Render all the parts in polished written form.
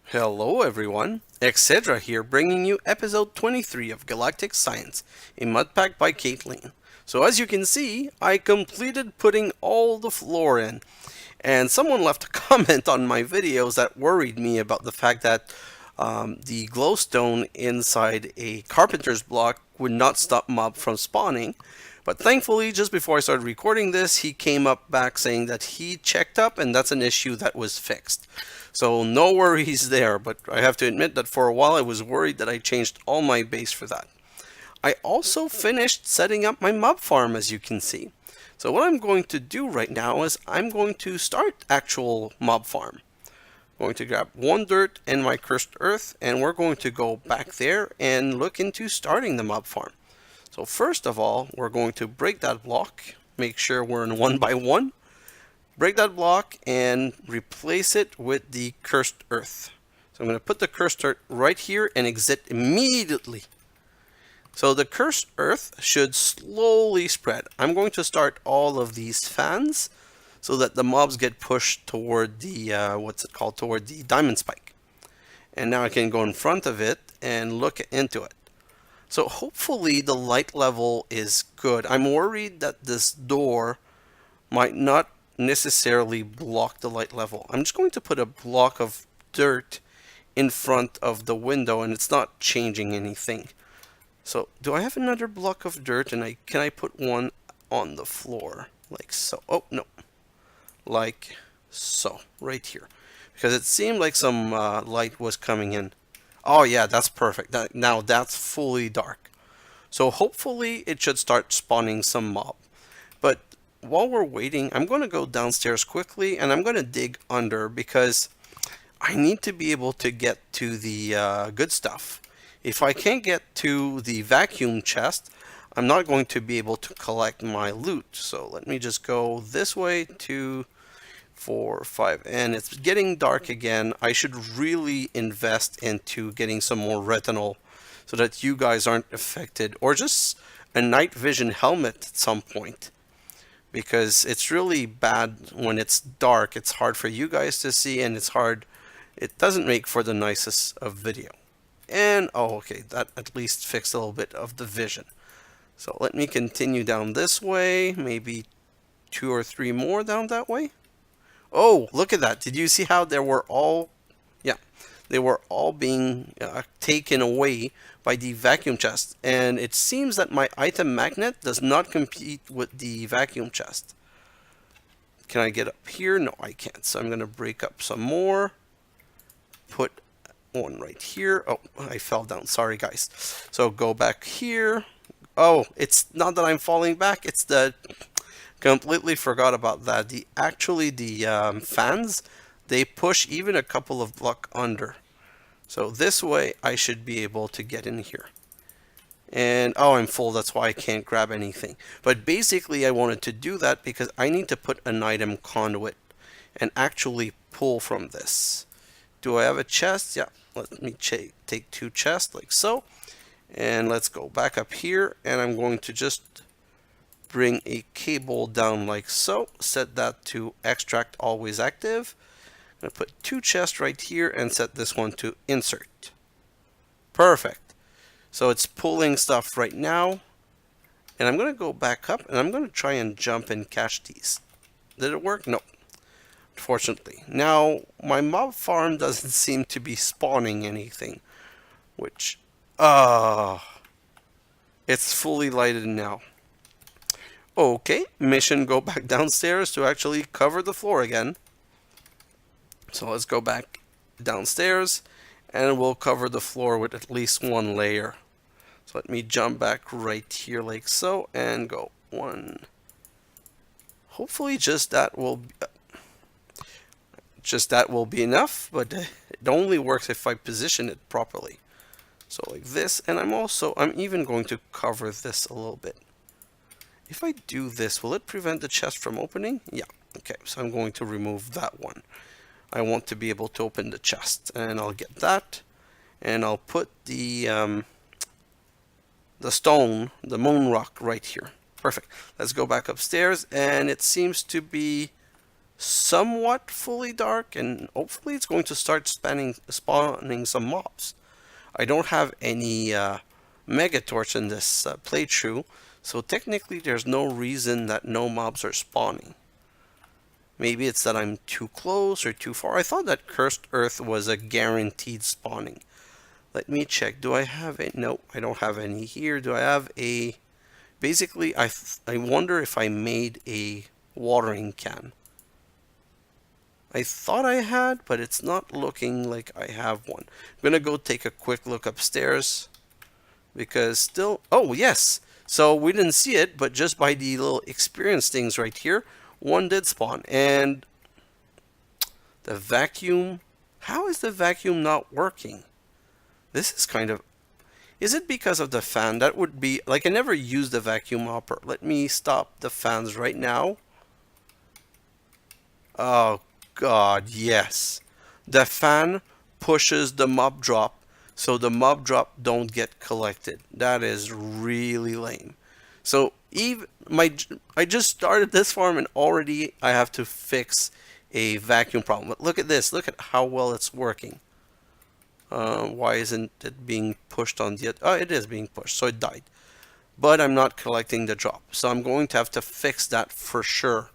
Hello everyone, xHedra here bringing you episode 23 of Galactic Science, a mud pack by Caitlin. So as you can see, I completed putting all the floor in, and someone left a comment on my videos that worried me about the fact that the glowstone inside a carpenter's block would not stop mob from spawning. But thankfully, just before I started recording this, he came up back saying that he checked up and that's an issue that was fixed. So no worries there, but I have to admit that for a while I was worried that I changed all my base for that. I also finished setting up my mob farm, as you can see. So what I'm going to do right now is I'm going to start actual mob farm. I'm going to grab one dirt and my cursed earth, and we're going to go back there and look into starting the mob farm. So first of all, we're going to break that block, make sure we're in 1 by 1. Break that block and replace it with the cursed earth. So I'm going to put the cursed earth right here and exit immediately. So the cursed earth should slowly spread. I'm going to start all of these fans so that the mobs get pushed toward the, toward the diamond spike. And now I can go in front of it and look into it. So hopefully the light level is good. I'm worried that this door might not necessarily block the light level. I'm just going to put a block of dirt in front of the window and it's not changing anything. So do I have another block of dirt and can I put one on the floor like so? Oh no, like so, right here, because it seemed like some light was coming in. Oh yeah, that's perfect. Now that's fully dark. So hopefully it should start spawning some mob. But while we're waiting, I'm going to go downstairs quickly and I'm going to dig under because I need to be able to get to the good stuff. If I can't get to the vacuum chest, I'm not going to be able to collect my loot. So let me just go this way, 2, 4, 5, and it's getting dark again. I should really invest into getting some more retinol so that you guys aren't affected, or just a night vision helmet at some point, because it's really bad when it's dark. It's hard for you guys to see, and it doesn't make for the nicest of video. And oh okay, that at least fixed a little bit of the vision. So let me continue down this way, maybe 2 or 3 more down that way. Oh, look at that. Did you see how they were all being taken away by the vacuum chest? And it seems that my item magnet does not compete with the vacuum chest. Can I get up here? No, I can't. So I'm going to break up some more. Put one right here. Oh, I fell down. Sorry, guys. So go back here. Oh, it's not that I'm falling back. It's the... Completely forgot about that. The fans, they push even a couple of blocks under. So this way I should be able to get in here. And oh, I'm full, that's why I can't grab anything. But basically I wanted to do that because I need to put an item conduit and actually pull from this. Do I have a chest? Yeah, let me take 2 chests like so. And let's go back up here and I'm going to just bring a cable down like so, set that to extract always active. I'm going to put 2 chests right here and set this one to insert. Perfect. So it's pulling stuff right now. And I'm going to go back up and I'm going to try and jump and catch these. Did it work? No. Unfortunately. Now, my mob farm doesn't seem to be spawning anything. Which, it's fully lighted now. Okay, mission go back downstairs to actually cover the floor again. So let's go back downstairs and we'll cover the floor with at least 1 layer. So let me jump back right here like so and go 1. Hopefully just that will be enough, but it only works if I position it properly. So like this, and I'm even going to cover this a little bit. If I do this, will it prevent the chest from opening? Yeah. Okay, so I'm going to remove that one. I want to be able to open the chest, and I'll get that, and I'll put the stone, the moon rock, right here. Perfect. Let's go back upstairs, and it seems to be somewhat fully dark, and hopefully it's going to start spawning some mobs. I don't have any mega torch in this playthrough, so technically there's no reason that no mobs are spawning. Maybe it's that I'm too close or too far. I thought that Cursed Earth was a guaranteed spawning. Let me check. Do I have a... No, I don't have any here. Do I have a... Basically, I wonder if I made a watering can. I thought I had, but it's not looking like I have one. I'm gonna go take a quick look upstairs. Because still... Oh, yes! So we didn't see it, but just by the little experience things right here, one did spawn. And the vacuum... How is the vacuum not working? This is kind of... Is it because of the fan? That would be... Like, I never used the vacuum hopper. Let me stop the fans right now. Oh, God, yes. The fan pushes the mob drop, so the mob drop don't get collected. That is really lame. So, I just started this farm, and already I have to fix a vacuum problem. But look at this. Look at how well it's working. Why isn't it being pushed on the... Oh, it is being pushed, so it died. But I'm not collecting the drop. So I'm going to have to fix that for sure.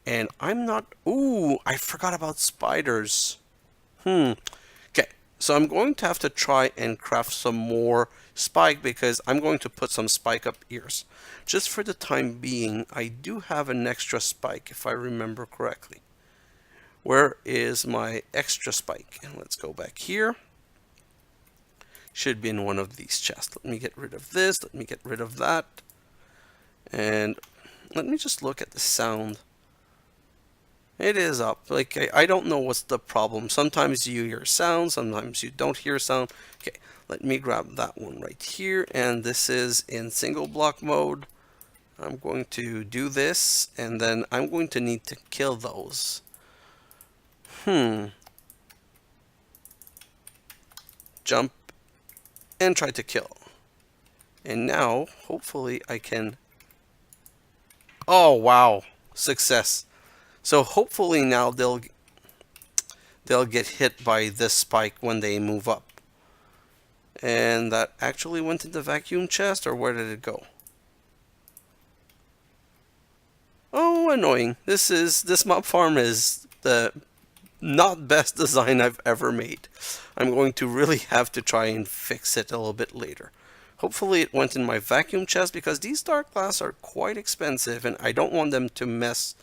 And I'm not... Ooh, I forgot about spiders. Okay, so I'm going to have to try and craft some more spike because I'm going to put some spike up ears. Just for the time being, I do have an extra spike, if I remember correctly. Where is my extra spike? And let's go back here. Should be in one of these chests. Let me get rid of this. Let me get rid of that. And let me just look at the sound. It is up. Like, I don't know what's the problem. Sometimes you hear sound. Sometimes you don't hear sound. Okay, let me grab that one right here. And this is in single block mode. I'm going to do this. And then I'm going to need to kill those. Jump and try to kill. And now, hopefully I can... Oh, wow. Success. So hopefully now they'll get hit by this spike when they move up. And that actually went in the vacuum chest, or where did it go? Oh, annoying. This mob farm is the not best design I've ever made. I'm going to really have to try and fix it a little bit later. Hopefully it went in my vacuum chest because these dark glass are quite expensive and I don't want them to mess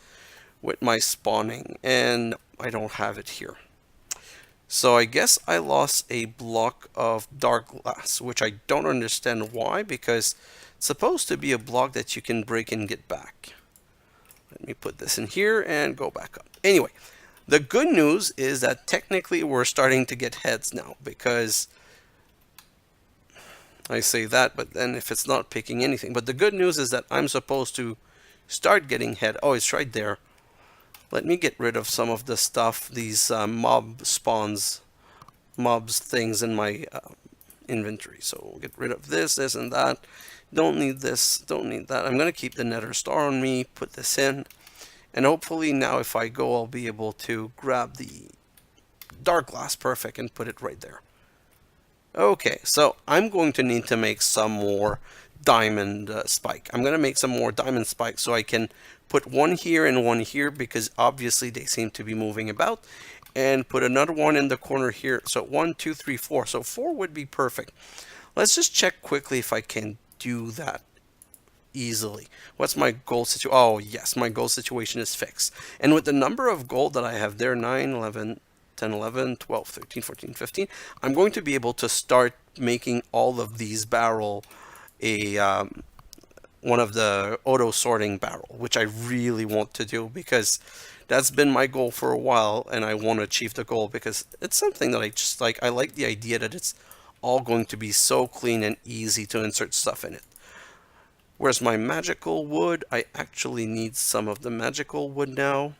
with my spawning, and I don't have it here. So I guess I lost a block of dark glass, which I don't understand why, because it's supposed to be a block that you can break and get back. Let me put this in here and go back up. Anyway, the good news is that technically we're starting to get heads now, because I say that, but then if it's not picking anything. But the good news is that I'm supposed to start getting head. Oh, it's right there. Let me get rid of some of the stuff, these mobs things in my inventory. So we'll get rid of this, this, and that. Don't need this, don't need that. I'm going to keep the nether star on me, put this in. And hopefully now if I go, I'll be able to grab the dark glass perfect and put it right there. Okay, so I'm going to need to make some more diamond spike. I'm going to make some more diamond spike so I can put one here and one here, because obviously they seem to be moving about, and put another one in the corner here. So 1, 2, 3, 4. So 4 would be perfect. Let's just check quickly if I can do that easily. What's my goal situation? Oh yes, my goal situation is fixed. And with the number of gold that I have there, 9, 11, 10, 11, 12, 13, 14, 15, I'm going to be able to start making all of these barrel one of the auto sorting barrel, which I really want to do because that's been my goal for a while, and I want to achieve the goal because it's something that I just like. I like the idea that it's all going to be so clean and easy to insert stuff in it. Where's my magical wood? I actually need some of the magical wood now.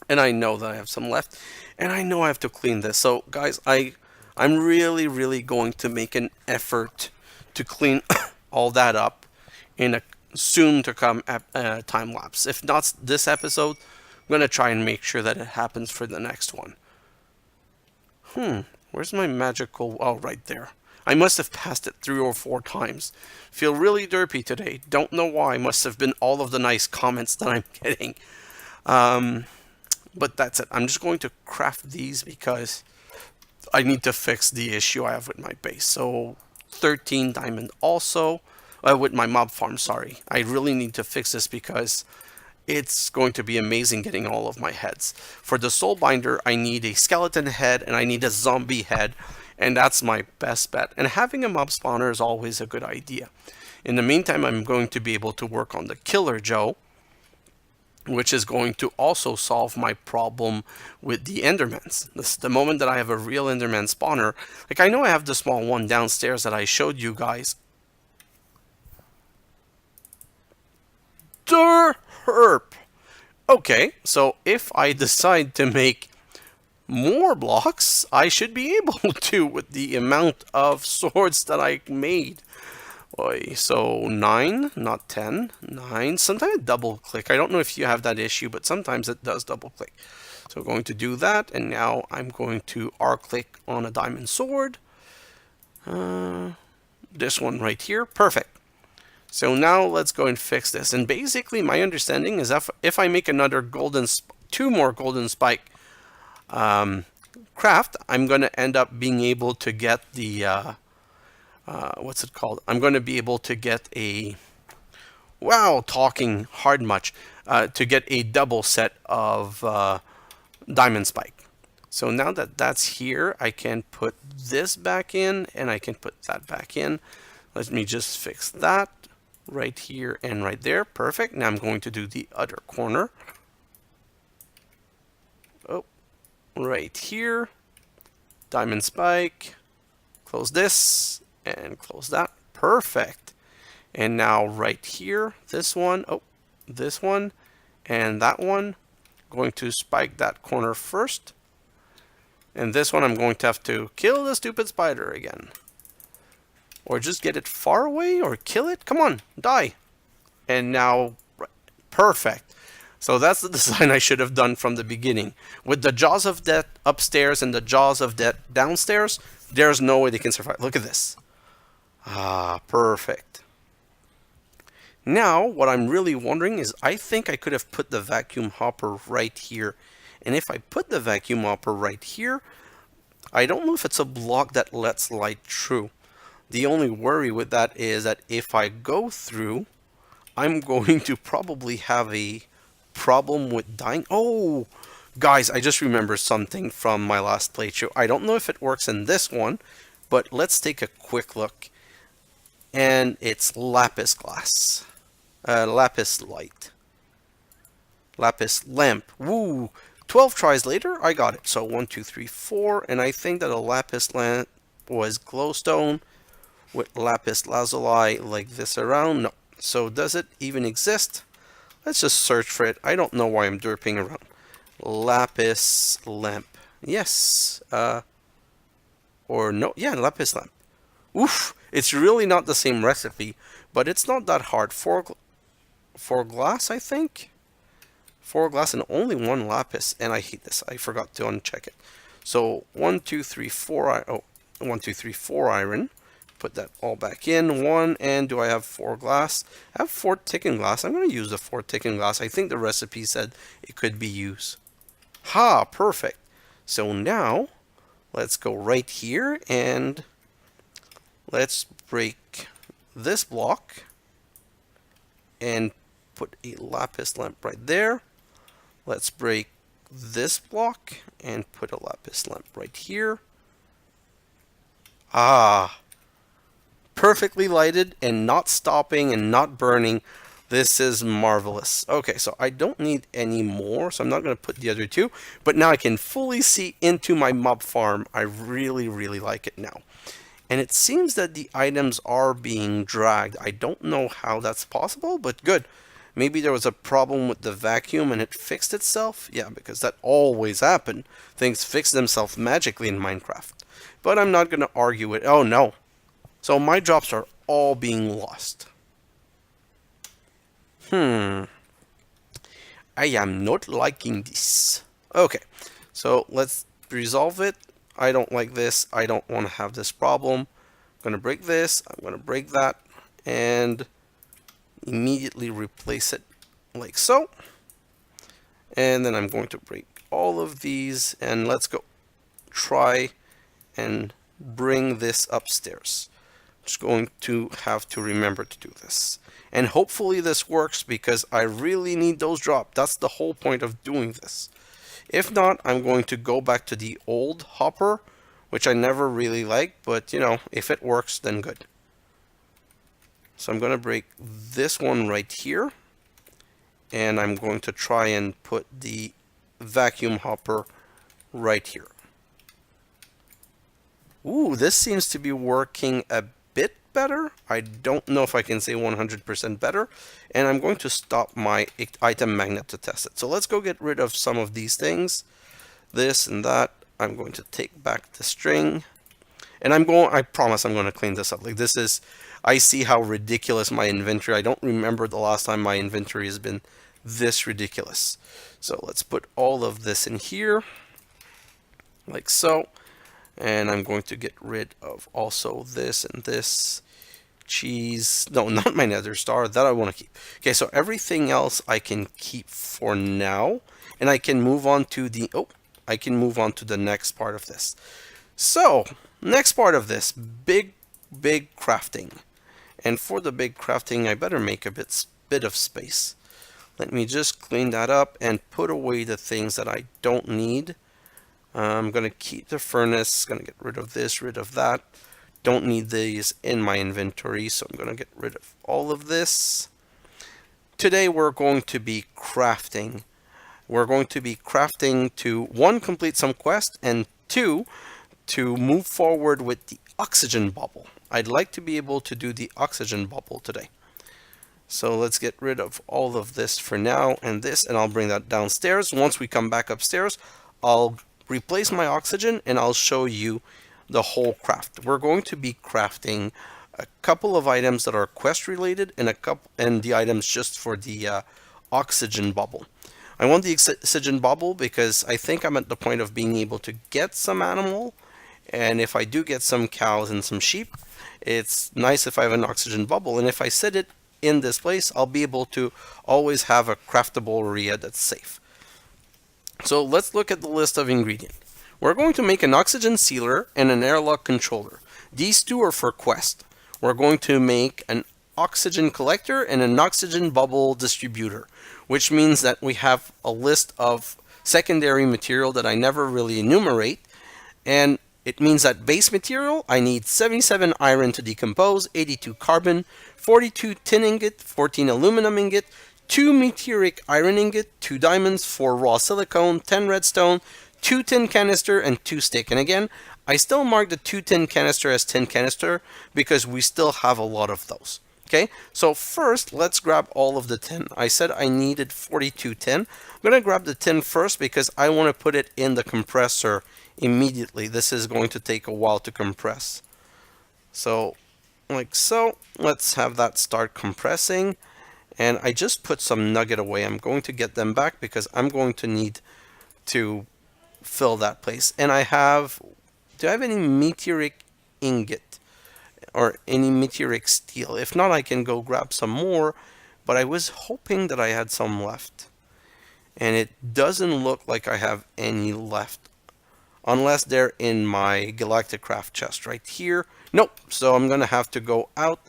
And I know that I have some left. And I know I have to clean this. So, guys, I'm really going to make an effort to clean all that up in a soon-to-come time lapse. If not this episode, I'm going to try and make sure that it happens for the next one. Where's my magical... Oh, right there. I must have passed it 3 or 4 times. Feel really derpy today. Don't know why. Must have been all of the nice comments that I'm getting. But that's it. I'm just going to craft these because I need to fix the issue I have with my base. So 13 diamond also. With my mob farm, sorry. I really need to fix this because it's going to be amazing getting all of my heads. For the soul binder, I need a skeleton head and I need a zombie head. And that's my best bet. And having a mob spawner is always a good idea. In the meantime, I'm going to be able to work on the Killer Joe, which is going to also solve my problem with the Endermans. The moment that I have a real Enderman spawner, like I know I have the small one downstairs that I showed you guys. Herp. Okay, so if I decide to make more blocks, I should be able to with the amount of swords that I made. Oy, so 9, not 10, 9. Sometimes I double click. I don't know if you have that issue, but sometimes it does double click. So I'm going to do that, and now I'm going to R-click on a diamond sword. This one right here. Perfect. So now let's go and fix this. And basically my understanding is if I make another two more golden spike craft, I'm going to end up being able to get the, what's it called? I'm going to be able to get a, wow, talking hard much, to get a double set of diamond spike. So now that that's here, I can put this back in and I can put that back in. Let me just fix that right here and right there. Perfect. Now I'm going to do the other corner. Oh, right here. Diamond spike. Close this and close that. Perfect. And now right here, this one, oh, this one and that one. Going to spike that corner first. And this one I'm going to have to kill the stupid spider again. Or just get it far away or kill it. Come on, die. And now, perfect. So that's the design I should have done from the beginning. With the jaws of death upstairs and the jaws of death downstairs, there's no way they can survive. Look at this. Ah, perfect. Now, what I'm really wondering is I think I could have put the vacuum hopper right here. And if I put the vacuum hopper right here, I don't know if it's a block that lets light through. The only worry with that is that if I go through, I'm going to probably have a problem with dying. Oh, guys, I just remembered something from my last playthrough. I don't know if it works in this one, but let's take a quick look. And it's lapis glass. Lapis light. Lapis lamp. Woo! 12 tries later, I got it. So 1, 2, 3, 4. And I think that a lapis lamp was glowstone with lapis lazuli like this around. No. So does it even exist? Let's just search for it. I don't know why I'm derping around. Lapis lamp. Yes. Or no. Yeah, lapis lamp. Oof. It's really not the same recipe, but it's not that hard. Four glass, I think. 4 glass and only 1 lapis. And I hate this. I forgot to uncheck it. So 1, 2, 3, 4. Oh, 1, 2, 3, 4 iron. Put that all back in. 1, and do I have 4 glass? I have 4 ticking glass. I'm going to use the 4 ticking glass. I think the recipe said it could be used. Ha, perfect. So now, let's go right here and let's break this block and put a lapis lamp right there. Let's break this block and put a lapis lamp right here. Ah, perfectly lighted and not stopping and not burning. This is marvelous. Okay, so I don't need any more, so I'm not going to put the other 2. But now I can fully see into my mob farm. I really, really like it now. And it seems that the items are being dragged. I don't know how that's possible, but good. Maybe there was a problem with the vacuum and it fixed itself? Yeah, because that always happened. Things fix themselves magically in Minecraft. But I'm not going to argue it. Oh, no. So my drops are all being lost. I am not liking this. Okay, so let's resolve it. I don't like this. I don't want to have this problem. I'm going to break this. I'm going to break that. And immediately replace it like so. And then I'm going to break all of these. And let's go try and bring this upstairs. Just going to have to remember to do this. And hopefully this works because I really need those dropped. That's the whole point of doing this. If not, I'm going to go back to the old hopper, which I never really liked, but you know, if it works, then good. So I'm going to break this one right here. And I'm going to try and put the vacuum hopper right here. Ooh, this seems to be working a bit better. I don't know if I can say 100% better. And I'm going to stop my item magnet to test it. So let's go get rid of some of these things. This and that. I'm going to take back the string. And I promise I'm going to clean this up. Like this is, I see how ridiculous my inventory. I don't remember the last time my inventory has been this ridiculous. So let's put all of this in here. Like so. And I'm going to get rid of also this and this. Cheese. No, not my nether star. That I want to keep. Okay, so everything else I can keep for now. And I can move on to the... Oh, I can move on to the next part of this. So, next part of this. Big crafting. And for the big crafting, I better make a bit of space. Let me just clean that up and put away the things that I don't need. I'm going to keep the furnace, going to get rid of this, rid of that. Don't need these in my inventory, so I'm going to get rid of all of this. Today we're going to be crafting. We're going to be crafting to, 1, complete some quest, and 2, to move forward with the oxygen bubble. I'd like to be able to do the oxygen bubble today. So let's get rid of all of this for now, and this, and I'll bring that downstairs. Once we come back upstairs, I'll replace my oxygen and I'll show you the whole craft. We're going to be crafting a couple of items that are quest related and the items just for the oxygen bubble. I want the oxygen bubble because I think I'm at the point of being able to get some animal, and if I do get some cows and some sheep, it's nice if I have an oxygen bubble, and if I set it in this place, I'll be able to always have a craftable area that's safe. So let's look at the list of ingredients. We're going to make an oxygen sealer and an airlock controller. These two are for quest. We're going to make an oxygen collector and an oxygen bubble distributor, which means that we have a list of secondary material that I never really enumerate. And it means that base material, I need 77 iron to decompose, 82 carbon, 42 tin ingot, 14 aluminum ingot, 2 meteoric iron ingot, 2 diamonds, 4 raw silicone, 10 redstone, 2 tin canister, and 2 stick. And again, I still mark the 2 tin canister as tin canister because we still have a lot of those. Okay, so first let's grab all of the tin. I said I needed 42 tin. I'm going to grab the tin first because I want to put it in the compressor immediately. This is going to take a while to compress. So, like so, let's have that start compressing. And I just put some nugget away. I'm going to get them back because I'm going to need to fill that place. And do I have any meteoric ingot or any meteoric steel? If not, I can go grab some more, but I was hoping that I had some left. And it doesn't look like I have any left, unless they're in my Galactic Craft chest right here. Nope, so I'm going to have to go out.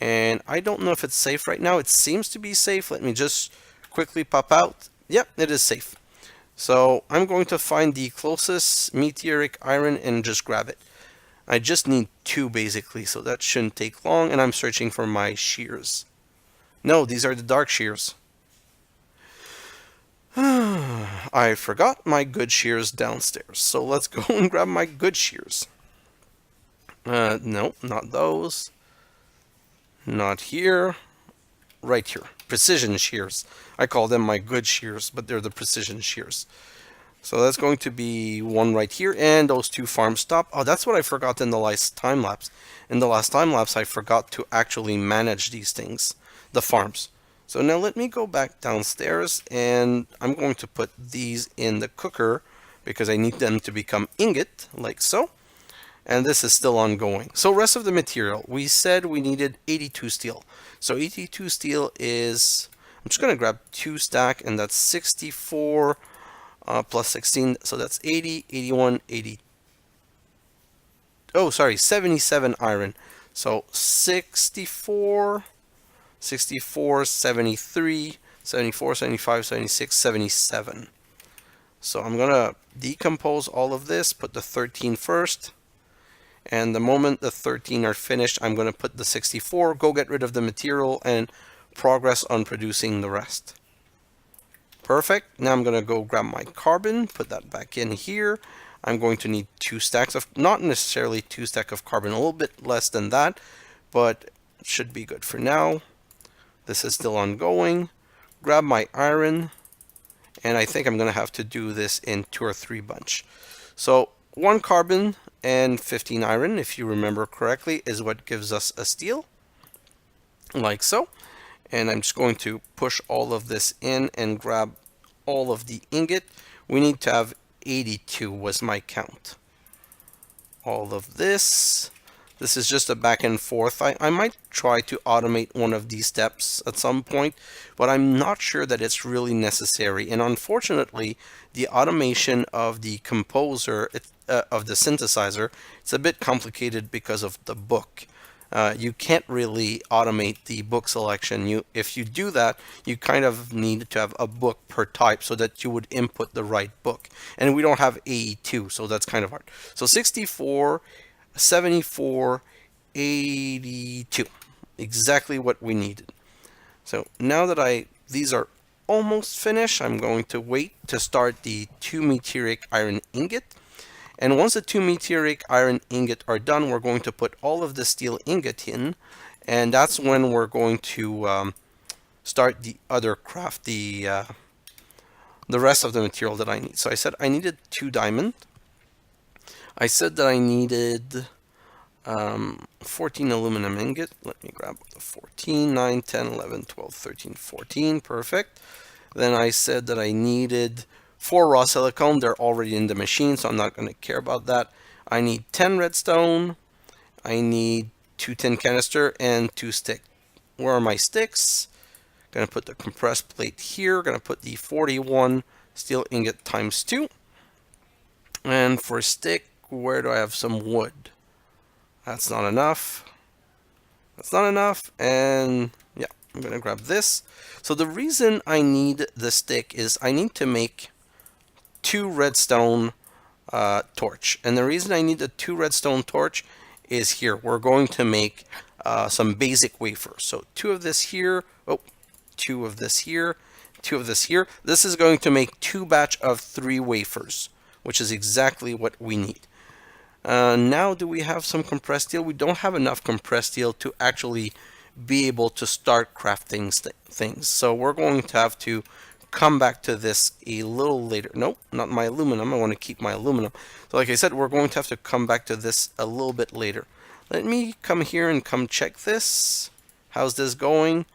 And I don't know if it's safe right now. It seems to be safe. Let me just quickly pop out. Yep, it is safe. So I'm going to find the closest meteoric iron and just grab it. I just need 2 basically, so that shouldn't take long. And I'm searching for my shears. No, these are the dark shears. I forgot my good shears downstairs. So let's go and grab my good shears. No, not those. Not here. Right here. Precision shears. I call them my good shears, but they're the precision shears. So that's going to be one right here, and those 2 farms stop. Oh, that's what I forgot in the last time lapse. In the last time lapse, I forgot to actually manage these things, the farms. So now let me go back downstairs, and I'm going to put these in the cooker because I need them to become ingot, like so. And this is still ongoing. So rest of the material, we said we needed 82 steel. So 82 steel is, I'm just going to grab 2 stack, and that's 64 plus 16. So that's 80, 81, 80. Oh, sorry, 77 iron. So 64, 64, 73, 74, 75, 76, 77. So I'm going to decompose all of this, put the 13 first. And the moment the 13 are finished, I'm going to put the 64, go get rid of the material, and progress on producing the rest. Perfect. Now I'm going to go grab my carbon, put that back in here. I'm going to need 2 stacks of, not necessarily 2 stacks of carbon, a little bit less than that, but it should be good for now. This is still ongoing. Grab my iron, and I think I'm going to have to do this in 2 or 3 bunch. So 1 carbon and 15 iron, if you remember correctly, is what gives us a steel, like so. And I'm just going to push all of this in and grab all of the ingot. We need to have 82 was my count. All of this. This is just a back and forth. I might try to automate one of these steps at some point, but I'm not sure that it's really necessary. And unfortunately, the automation of the composer, of the synthesizer, it's a bit complicated because of the book. You can't really automate the book selection. If you do that, you kind of need to have a book per type so that you would input the right book. And we don't have AE2, so that's kind of hard. So 64, 74, 82, exactly what we needed. So now that these are almost finished, I'm going to wait to start the 2 meteoric iron ingot. And once the 2 meteoric iron ingot are done, we're going to put all of the steel ingot in, and that's when we're going to start the other craft, the rest of the material that I need. So I said I needed 2 diamond. I said that I needed 14 aluminum ingot. Let me grab the 14, 9, 10, 11, 12, 13, 14. Perfect. Then I said that I needed 4 raw silicone. They're already in the machine, so I'm not going to care about that. I need 10 redstone. I need 2 tin canister and 2 stick. Where are my sticks? Going to put the compressed plate here. Going to put the 41 steel ingot times 2. And for stick, where do I have some wood? That's not enough. That's not enough. And yeah, I'm going to grab this. So the reason I need the stick is I need to make 2 redstone torch. And the reason I need the 2 redstone torch is here. We're going to make some basic wafers. So 2 of this here. Oh, 2 of this here. 2 of this here. This is going to make 2 batch of 3 wafers, which is exactly what we need. Now, do we have some compressed steel? We don't have enough compressed steel to actually be able to start crafting things. So we're going to have to come back to this a little later. Nope, not my aluminum. I want to keep my aluminum. So like I said, we're going to have to come back to this a little bit later. Let me come here and come check this. How's this going?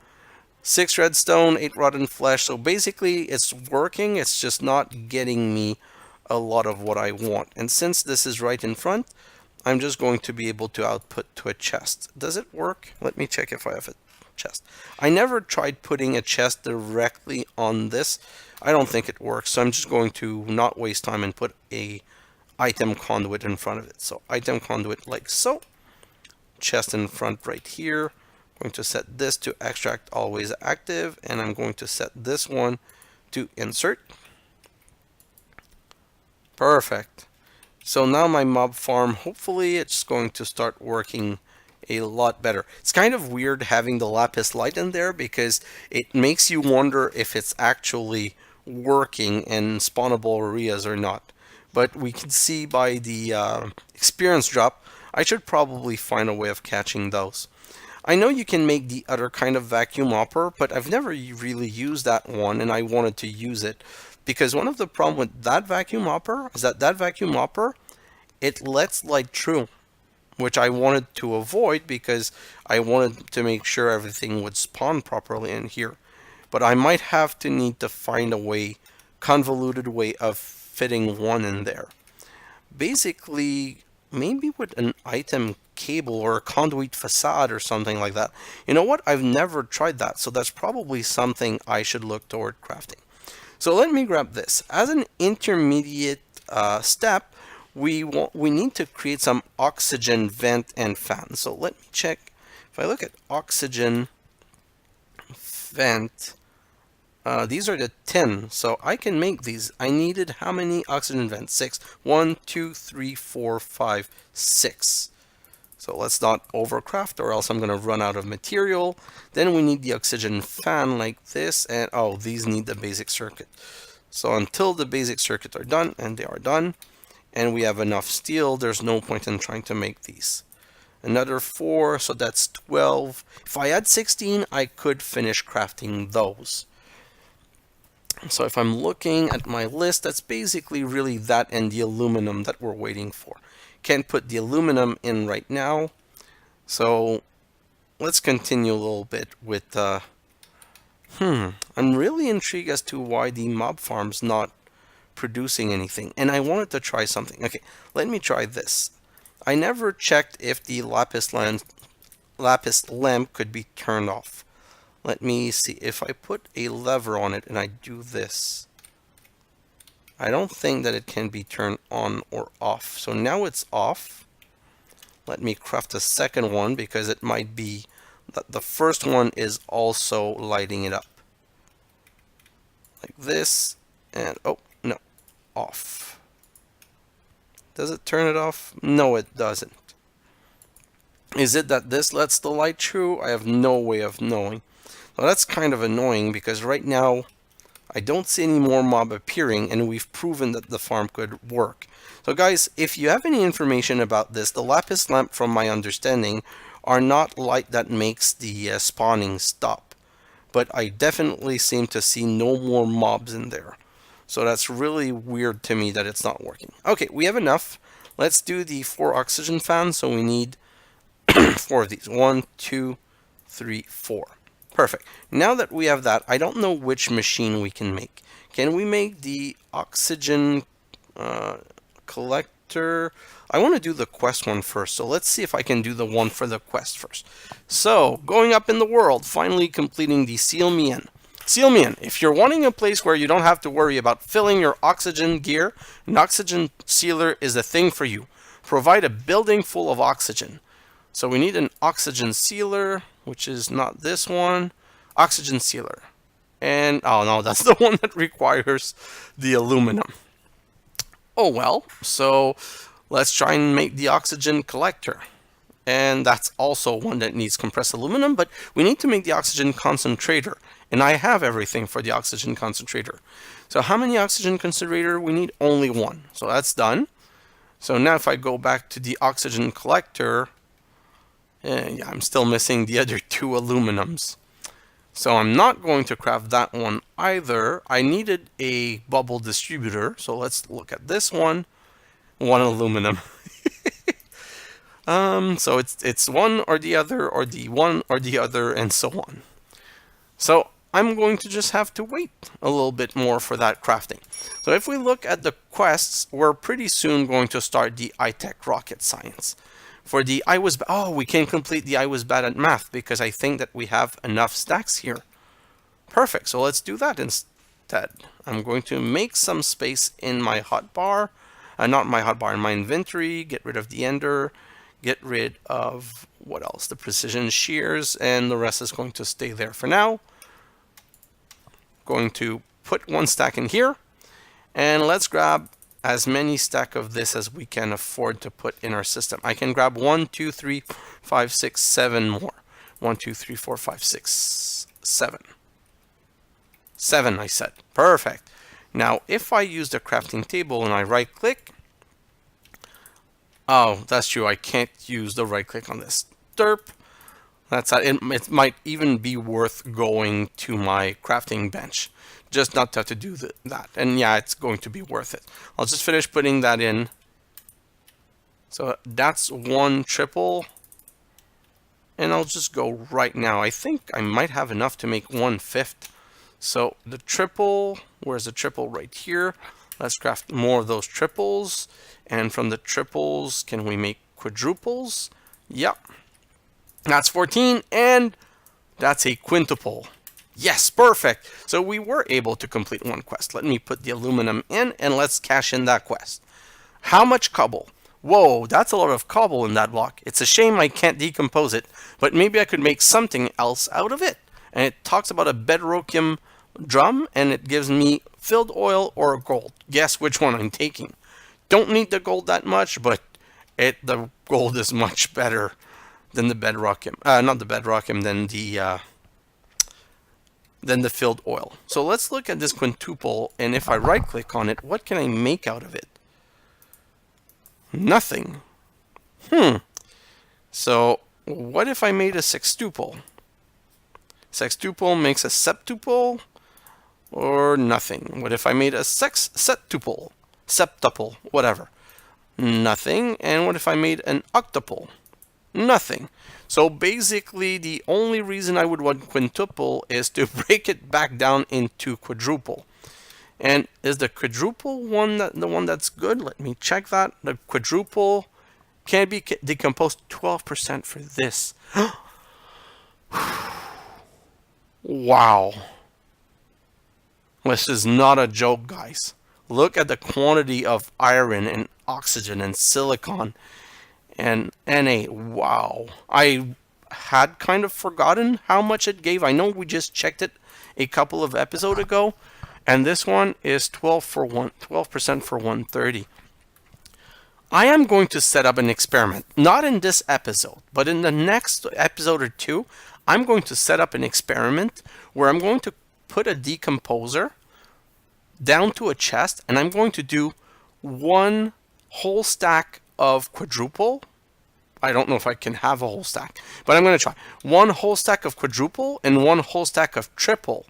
6 redstone, 8 rotten flesh. So basically it's working. It's just not getting me a lot of what I want. And since this is right in front, I'm just going to be able to output to a chest. Does it work? Let me check if I have a chest. I never tried putting a chest directly on this. I don't think it works. So I'm just going to not waste time and put a item conduit in front of it. So item conduit like so. Chest in front right here. I'm going to set this to extract always active. And I'm going to set this one to insert. Perfect. So now my mob farm, hopefully it's going to start working a lot better. It's kind of weird having the lapis light in there because it makes you wonder if it's actually working in spawnable areas or not. But we can see by the experience drop, I should probably find a way of catching those. I know you can make the other kind of vacuum hopper, but I've never really used that one, and I wanted to use it. Because one of the problems with that vacuum hopper is that vacuum hopper, it lets light through, which I wanted to avoid because I wanted to make sure everything would spawn properly in here. but I might have to need to find a way, convoluted way of fitting one in there. Basically, maybe with an item cable or a conduit facade or something like that. You know what? I've never tried that, so that's probably something I should look toward crafting. So let me grab this. As an intermediate step, we need to create some oxygen vent and fan. So let me check. If I look at oxygen vent, these are the 10, so I can make these. I needed how many oxygen vents? 6. 1, 2, 3, 4, 5, 6. So let's not overcraft or else I'm going to run out of material. Then we need the oxygen fan like this, and oh, these need the basic circuit. So until the basic circuit are done, and they are done, and we have enough steel, there's no point in trying to make these. Another 4, so that's 12. If I had 16, I could finish crafting those. So if I'm looking at my list, that's basically really that and the aluminum that we're waiting for. Can't put the aluminum in right now. So let's continue a little bit with I'm really intrigued as to why the mob farm's not producing anything. And I wanted to try something. Okay, let me try this. I never checked if the lapis lamp could be turned off. Let me see. If I put a lever on it and I do this, I don't think that it can be turned on or off. So now it's off. Let me craft a second one because it might be that the first one is also lighting it up. Like this, and oh, no, off. Does it turn it off? No, it doesn't. Is it that this lets the light through? I have no way of knowing. Well, that's kind of annoying because right now I don't see any more mob appearing and we've proven that the farm could work. So guys, if you have any information about this, the lapis lamp from my understanding are not light that makes the spawning stop. But I definitely seem to see no more mobs in there. So that's really weird to me that it's not working. Okay, we have enough. Let's do the 4 oxygen fans. So we need 4 of these. 1, 2, 3, 4. Perfect. Now that we have that, I don't know which machine we can make. Can we make the oxygen collector? I want to do the quest one first, so let's see if I can do the one for the quest first. So, going up in the world, finally completing the Seal Me In. Seal Me In. If you're wanting a place where you don't have to worry about filling your oxygen gear, an oxygen sealer is the thing for you. Provide a building full of oxygen. So we need an oxygen sealer, which is not this one. Oxygen sealer. And, oh no, that's the one that requires the aluminum. Oh well, so let's try and make the oxygen collector. And that's also one that needs compressed aluminum, but we need to make the oxygen concentrator. And I have everything for the oxygen concentrator. So how many oxygen concentrator? We need only 1. So that's done. So now if I go back to the oxygen collector, yeah, I'm still missing the other 2 aluminums. So I'm not going to craft that one either. I needed a bubble distributor. So let's look at this one. 1 aluminum. So it's one or the other, or the one or the other, and so on. So I'm going to just have to wait a little bit more for that crafting. So if we look at the quests, we're pretty soon going to start the iTech Rocket Science. For the we can complete the I was bad at math because I think that we have enough stacks here. Perfect, so let's do that instead. I'm going to make some space in my hotbar, not my hotbar, in my inventory, get rid of the ender, get rid of, what else, the precision shears, and the rest is going to stay there for now. Going to put 1 stack in here, and let's grab as many stack of this as we can afford to put in our system. I can grab 1, 2, 3, 5, 6, 7 more. 1, 2, 3, 4, 5, 6, 7. 7, I said. Perfect. Now, if I use the crafting table and I right click, oh, that's true. I can't use the right click on this. Derp. That's it might even be worth going to my crafting bench. Just not to do that. And yeah, it's going to be worth it. I'll just finish putting that in. So that's 1 triple. And I'll just go right now. I think I might have enough to make 1/5. So the triple, where's the triple? Right here. Let's craft more of those triples. And from the triples, can we make quadruples? Yep. That's 14, and that's a quintuple. Yes, perfect. So we were able to complete one quest. Let me put the aluminum in, and let's cash in that quest. How much cobble? Whoa, that's a lot of cobble in that block. It's a shame I can't decompose it, but maybe I could make something else out of it. And it talks about a bedrockium drum, and it gives me filled oil or gold. Guess which one I'm taking. Don't need the gold that much, but the gold is much better than the bedrockium. Not the bedrockium, than the filled oil. So let's look at this quintuple, and if I right click on it, what can I make out of it? Nothing. So what if I made a sextuple? Sextuple makes a septuple, or nothing. What if I made a septuple, whatever? Nothing. And what if I made an octuple? Nothing. So basically, the only reason I would want quintuple is to break it back down into quadruple. And is the quadruple the one that's good? Let me check that. The quadruple can be decomposed 12% for this. Wow. This is not a joke, guys. Look at the quantity of iron and oxygen and silicon and Na. Wow. I had kind of forgotten how much it gave. I know we just checked it a couple of episodes ago, and this one is 12% for 130. I am going to set up an experiment, not in this episode, but in the next episode or two. I'm going to set up an experiment where I'm going to put a decomposer down to a chest, and I'm going to do one whole stack of quadruple. I don't know if I can have a whole stack, but I'm going to try. One whole stack of quadruple and one whole stack of triple.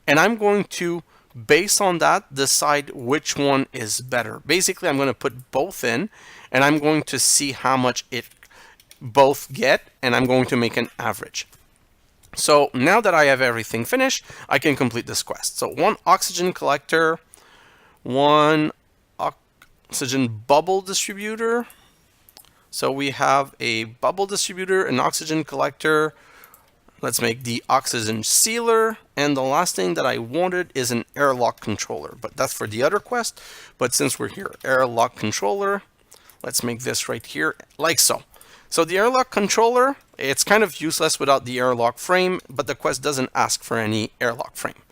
And I'm going to, based on that, decide which one is better. Basically, I'm going to put both in, and I'm going to see how much it both get, and I'm going to make an average. So now that I have everything finished, I can complete this quest. So one oxygen collector, one oxygen bubble distributor. So we have a bubble distributor, an oxygen collector. Let's make the oxygen sealer. And the last thing that I wanted is an airlock controller, but that's for the other quest. But since we're here, airlock controller, let's make this right here, like so. So the airlock controller, it's kind of useless without the airlock frame, but the quest doesn't ask for any airlock frame.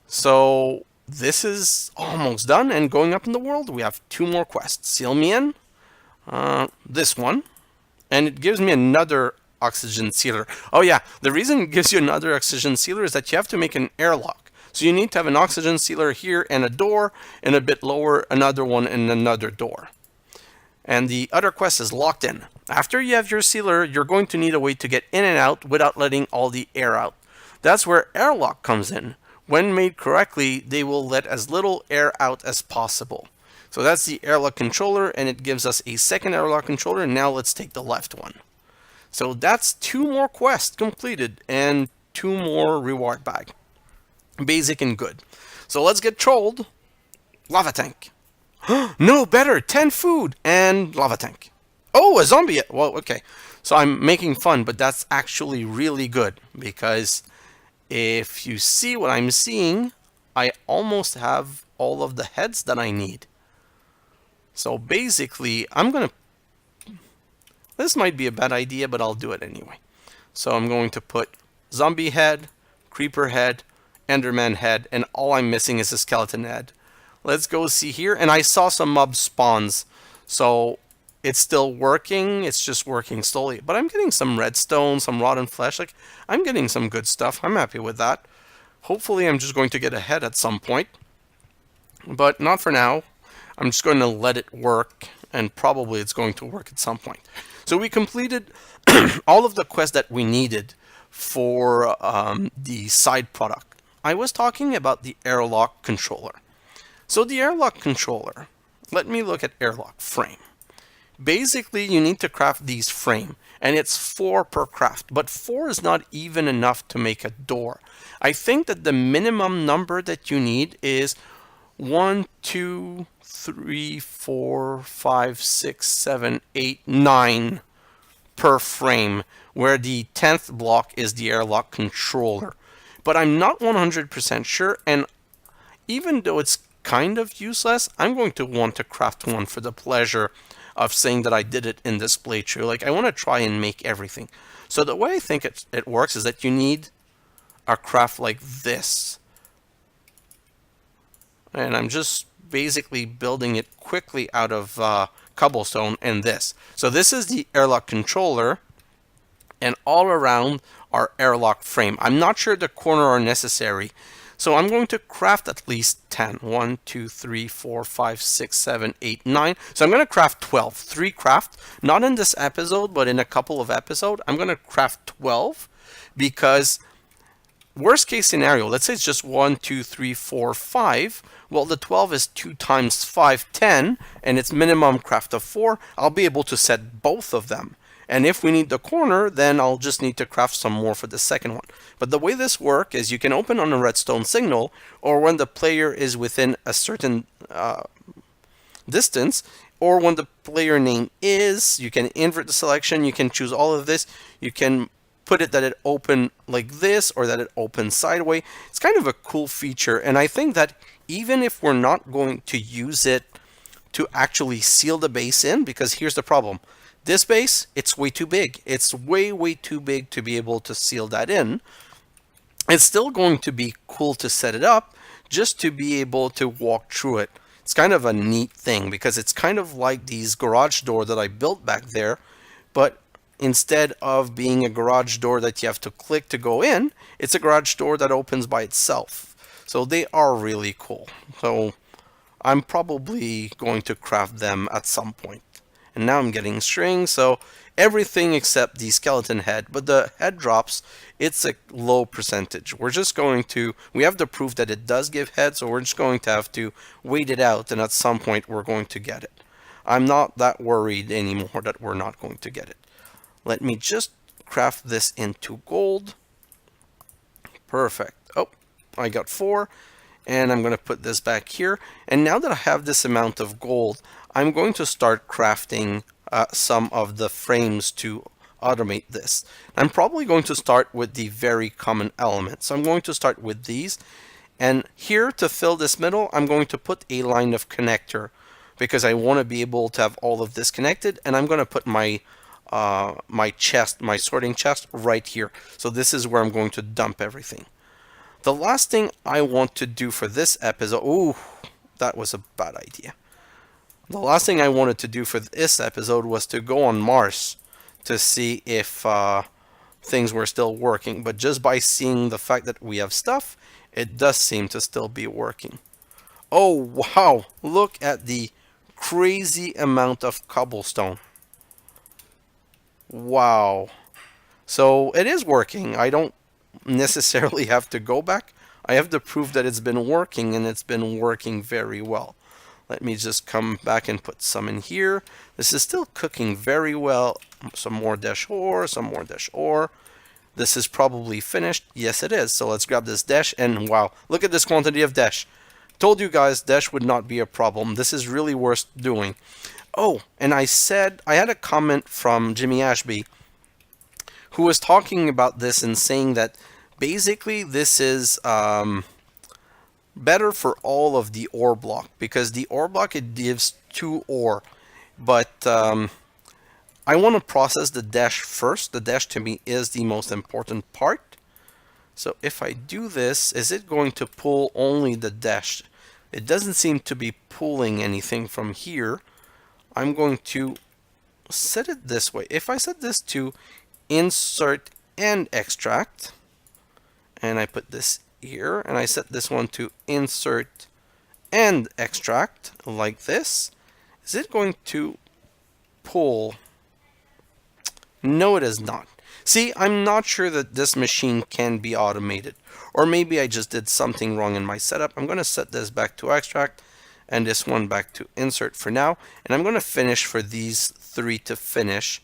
So this is almost done, and going up in the world, we have 2 more quests. Seal me in, this one, and it gives me another oxygen sealer. Oh yeah, the reason it gives you another oxygen sealer is that you have to make an airlock. So you need to have an oxygen sealer here and a door, and a bit lower, another one and another door. And the other quest is locked in. After you have your sealer, you're going to need a way to get in and out without letting all the air out. That's where airlock comes in. When made correctly, they will let as little air out as possible. So that's the airlock controller, and it gives us a second airlock controller. Now let's take the left one. So that's 2 more quests completed and 2 more reward bag. Basic and good. So let's get trolled. Lava tank. No, better. 10 food and lava tank. Oh, a zombie. Well, okay. So I'm making fun, but that's actually really good, because if you see what I'm seeing, I almost have all of the heads that I need. So basically, this might be a bad idea, but I'll do it anyway. So I'm going to put zombie head, creeper head, enderman head, and all I'm missing is a skeleton head. Let's go see here, and I saw some mob spawns, so it's still working. It's just working slowly, but I'm getting some redstone, some rotten flesh. Like, I'm getting some good stuff. I'm happy with that. Hopefully I'm just going to get ahead at some point, but not for now. I'm just going to let it work, and probably it's going to work at some point. So we completed all of the quests that we needed for the side product. I was talking about the airlock controller. So the airlock controller, let me look at airlock frame. Basically, you need to craft these frame, and it's 4 per craft, but 4 is not even enough to make a door. I think that the minimum number that you need is 1, 2, 3, 4, 5, 6, 7, 8, 9 per frame, where the 10th block is the airlock controller. But I'm not 100% sure, and even though it's kind of useless, I'm going to want to craft one for the pleasure of saying that I did it in this playthrough. Like, I want to try and make everything. So the way I think it works is that you need a craft like this. And I'm just basically building it quickly out of cobblestone and this. So this is the airlock controller, and all around are airlock frame. I'm not sure the corner are necessary, so I'm going to craft at least 10. 1, 2, 3, 4, 5, 6, 7, 8, 9. So I'm going to craft 12. 3 craft. Not in this episode, but in a couple of episodes. I'm going to craft 12 because worst case scenario, let's say it's just 1, 2, 3, 4, 5. Well, the 12 is 2 times 5, 10, and it's minimum craft of 4. I'll be able to set both of them. And if we need the corner, then I'll just need to craft some more for the second one. But the way this works is you can open on a redstone signal, or when the player is within a certain distance, or when the player name is, you can invert the selection, you can choose all of this, you can put it that it open like this, or that it opens sideways. It's kind of a cool feature, and I think that even if we're not going to use it to actually seal the base in, because here's the problem. This base, it's way too big. It's way, way too big to be able to seal that in. It's still going to be cool to set it up, just to be able to walk through it. It's kind of a neat thing, because it's kind of like these garage door that I built back there, but instead of being a garage door that you have to click to go in, it's a garage door that opens by itself. So they are really cool. So I'm probably going to craft them at some point. And now I'm getting string, so everything except the skeleton head. But the head drops, it's a low percentage. We have the proof that it does give head, so we're just going to have to wait it out, and at some point we're going to get it. I'm not that worried anymore that we're not going to get it. Let me just craft this into gold. Perfect. Oh, I got 4. And I'm going to put this back here. And now that I have this amount of gold, I'm going to start crafting some of the frames to automate this. I'm probably going to start with the very common elements. So I'm going to start with these. And here, to fill this middle, I'm going to put a line of connector, because I want to be able to have all of this connected. And I'm going to put my chest, my sorting chest, right here. So this is where I'm going to dump everything. The last thing I want to do for this episode... Ooh, that was a bad idea. The last thing I wanted to do for this episode was to go on Mars to see if things were still working. But just by seeing the fact that we have stuff, it does seem to still be working. Oh, wow. Look at the crazy amount of cobblestone. Wow. So it is working. I don't necessarily have to go back. I have the proof that it's been working, and it's been working very well. Let me just come back and put some in here. This is still cooking very well. Some more dash ore, some more dash ore. This is probably finished. Yes, it is. So let's grab this dash, and wow, look at this quantity of dash. Told you guys dash would not be a problem. This is really worth doing. Oh, and I had a comment from Jimmy Ashby, who was talking about this and saying that basically this is better for all of the ore block, because the ore block, it gives 2 ore, but I want to process the dash first. The dash to me is the most important part. So if I do this, is it going to pull only the dash? It doesn't seem to be pulling anything from here. I'm going to set it this way. If I set this to insert and extract, and I put this here, and I set this one to insert and extract like this, is it going to pull? No, it is not. See, I'm not sure that this machine can be automated, or maybe I just did something wrong in my setup. I'm going to set this back to extract, and this one back to insert for now. And I'm going to finish for these 3 to finish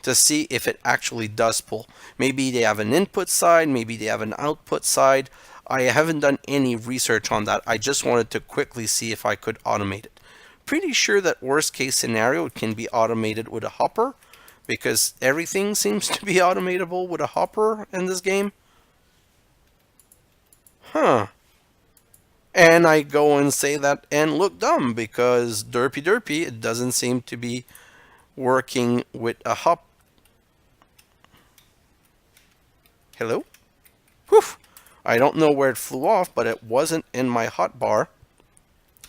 to see if it actually does pull. Maybe they have an input side, maybe they have an output side. I haven't done any research on that. I just wanted to quickly see if I could automate it. Pretty sure that worst case scenario it can be automated with a hopper, because everything seems to be automatable with a hopper in this game. Huh. And I go and say that and look dumb, because derpy, it doesn't seem to be working with a hop. Hello? Whew. I don't know where it flew off, but it wasn't in my hotbar.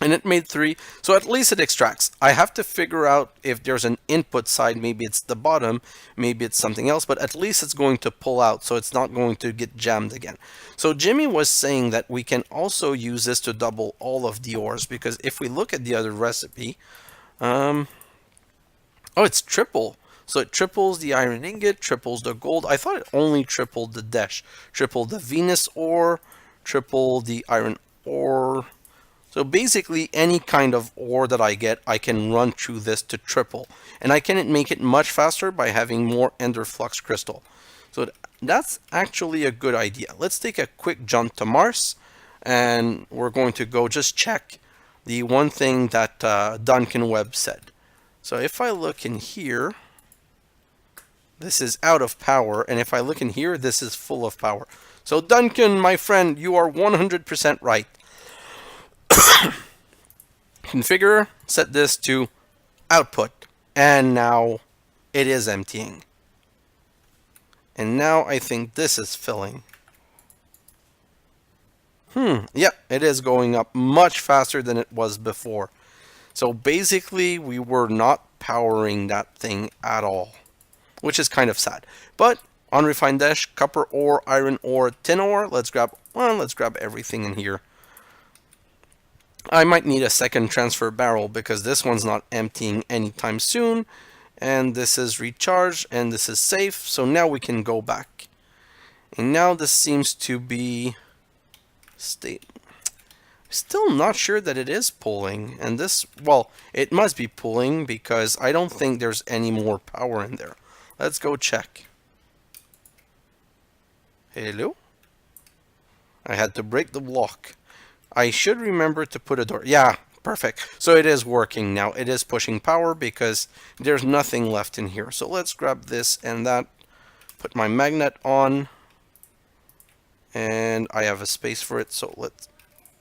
And it made 3, so at least it extracts. I have to figure out if there's an input side, maybe it's the bottom, maybe it's something else, but at least it's going to pull out, so it's not going to get jammed again. So Jimmy was saying that we can also use this to double all of the ores, because if we look at the other recipe, oh, it's triple. So it triples the iron ingot, triples the gold. I thought it only tripled the dash, tripled the Venus ore, tripled the iron ore. So basically any kind of ore that I get, I can run through this to triple. And I can make it much faster by having more ender flux crystal. So that's actually a good idea. Let's take a quick jump to Mars, and we're going to go just check the one thing that Duncan Webb said. So if I look in here, this is out of power, and if I look in here, this is full of power. So Duncan, my friend, you are 100% right. Configure, set this to output, and now it is emptying. And now I think this is filling. Yep, it is going up much faster than it was before. So basically, we were not powering that thing at all, which is kind of sad. But unrefined dash, copper ore, iron ore, tin ore. Let's grab everything in here. I might need a second transfer barrel because this one's not emptying anytime soon. And this is recharged and this is safe. So now we can go back. And now this seems to be still not sure that it is pulling. And this, well, it must be pulling because I don't think there's any more power in there. Let's go check. Hello? I had to break the block. I should remember to put a door. Yeah, perfect. So it is working now. It is pushing power because there's nothing left in here. So let's grab this and that. Put my magnet on. And I have a space for it. So let's...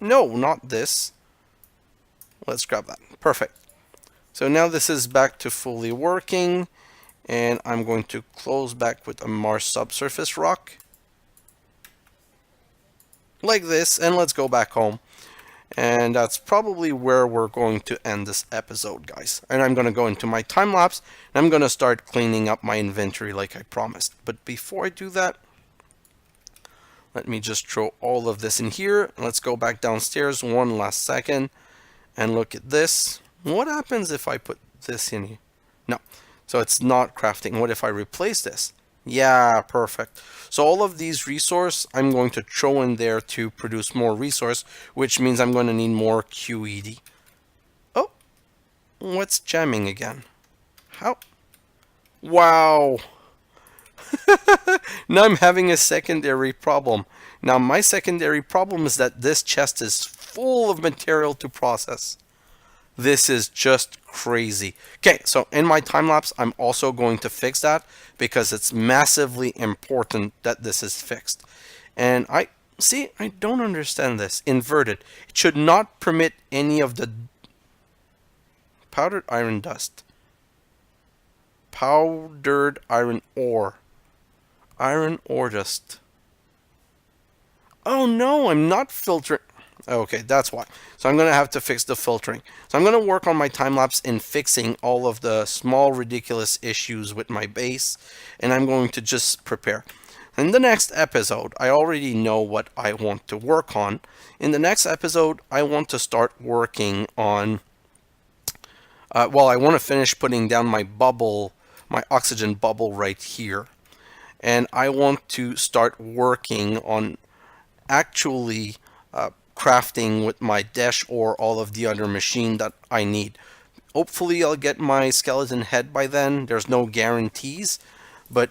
No, not this. Let's grab that. Perfect. So now this is back to fully working. And I'm going to close back with a Mars subsurface rock. Like this, and let's go back home. And that's probably where we're going to end this episode, guys. And I'm going to go into my time lapse, and I'm going to start cleaning up my inventory like I promised. But before I do that, let me just throw all of this in here. Let's go back downstairs one last second and look at this. What happens if I put this in here? No, so it's not crafting. What if I replace this? Yeah, perfect. So all of these resource I'm going to throw in there to produce more resource, which means I'm going to need more QED. Oh, what's jamming again? How? Wow. Now I'm having a secondary problem. Now my secondary problem is that this chest is full of material to process. This is just crazy. Okay, so in my time lapse, I'm also going to fix that because it's massively important that this is fixed. And I don't understand this. Inverted. It should not permit any of the powdered iron dust. Powdered iron ore. Iron ore dust. Oh no, I'm not filtering. Okay, that's why. So I'm going to have to fix the filtering. So I'm going to work on my time-lapse in fixing all of the small ridiculous issues with my base. And I'm going to just prepare. In the next episode, I already know what I want to work on. In the next episode, I want to start working on... I want to finish putting down my bubble, my oxygen bubble right here. And I want to start working on actually... crafting with my dash or all of the other machine that I need. Hopefully I'll get my skeleton head by then. There's no guarantees, but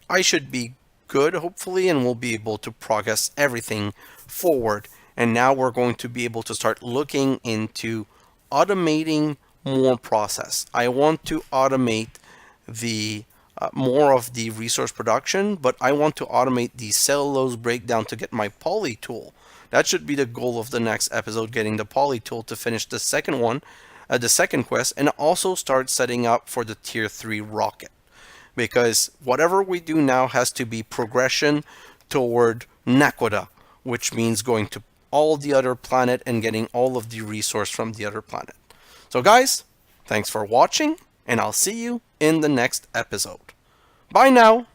I should be good hopefully, and we'll be able to progress everything forward. And now we're going to be able to start looking into automating more process. I want to automate the more of the resource production, but I want to automate the cellulose breakdown to get my poly tool. That should be the goal of the next episode, getting the poly tool to finish the second one, the second quest, and also start setting up for the tier 3 rocket. Because whatever we do now has to be progression toward Nakoda, which means going to all the other planet and getting all of the resource from the other planet. So guys, thanks for watching, and I'll see you in the next episode. Bye now!